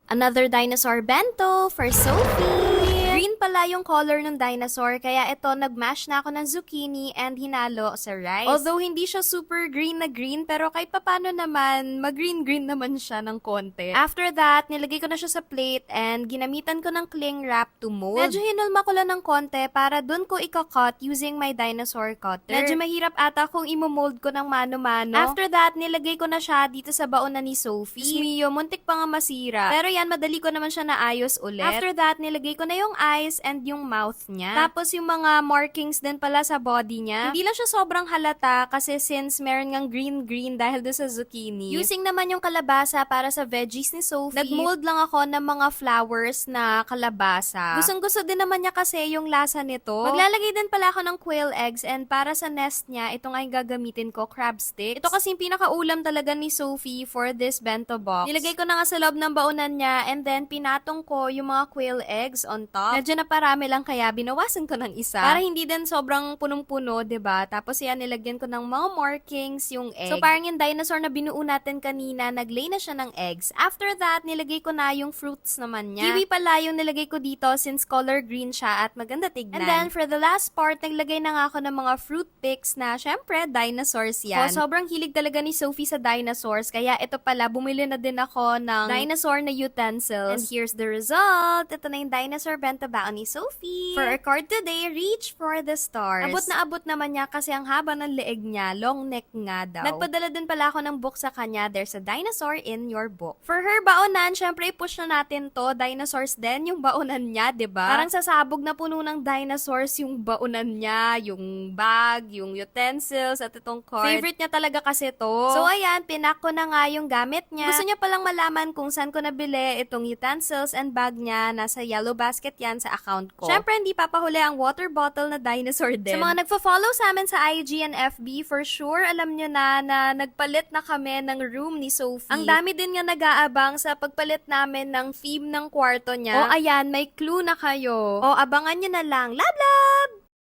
Another dinosaur bento for Sophie. Green pala yung color ng dinosaur, kaya ito nagmash na ako ng zucchini and hinalo sa rice. Although hindi siya super green na green, pero kahit papano naman, mag-green-green naman siya ng konti. After that, nilagay ko na siya sa plate and ginamitan ko ng cling wrap to mold. Medyo hinulma ko lang ng konti para dun ko ika-cut using my dinosaur cutter. Medyo mahirap ata kung imo-mold ko ng mano-mano. After that, nilagay ko na siya dito sa baonan ni Sophie. Diyos mio, muntik pa nga masira. Pero yan, madali ko naman siya naayos ulit. After that, nilagay ko na yung eyes and yung mouth niya. Tapos yung mga markings din pala sa body niya. Hindi lang siya sobrang halata kasi since meron ngang green-green dahil doon sa zucchini. Using naman yung kalabasa para sa veggies ni Sophie. Nag-mold lang ako ng mga flowers na kalabasa. Gustong-gusto din naman niya kasi yung lasa nito. Maglalagay din pala ako ng quail eggs and para sa nest niya, ito nga yung gagamitin ko, crab stick. Ito kasi yung pinakaulam talaga ni Sophie for this bento box. Nilagay ko na nga sa loob ng baonan niya and then pinatong ko yung mga quail eggs on top. Medyo naparami lang kaya binawasan ko ng isa. Para hindi din sobrang punong-puno, 'di ba? Tapos yan, nilagyan ko ng mga markings yung egg. So parang yung dinosaur na binuo natin kanina, naglay na siya ng eggs. After that, nilagay ko na yung fruits naman niya. Kiwi pala yung nilagay ko dito since color green siya at maganda tignan. And then for the last part, naglagay na nga ako ng mga fruit picks na syempre dinosaurs yan. So sobrang hilig talaga ni Sophie sa dinosaurs, kaya ito pala, bumili na din ako ng dinosaur na utensils. And here's the result. Ito na yung dinosaur bento baon ni Sophie. For our card today, reach for the stars. Abot na abot naman niya kasi ang haba ng leeg niya, long neck nga daw. Nagpadala din pala ako ng book sa kanya, There's a Dinosaur in Your Book. For her baonan, syempre push na natin to, dinosaurs din yung baonan niya, 'di ba? Parang sasabog na puno ng dinosaurs yung baonan niya, yung bag, yung utensils at itong card. Favorite niya talaga kasi to. So ayan, pinak ko na nga yung gamit niya. Gusto niya palang malaman kung saan ko nabili itong utensils and bag niya, nasa yellow basket yan sa account ko. Syempre, hindi papahuli ang water bottle na dinosaur din. Sa mga nagfo-follow sa amin sa IG and FB, for sure, alam nyo na nagpalit na kami ng room ni Sophie. Ang dami din nga nag-aabang sa pagpalit namin ng theme ng kwarto niya. O ayan, may clue na kayo. O abangan nyo na lang. Love, love!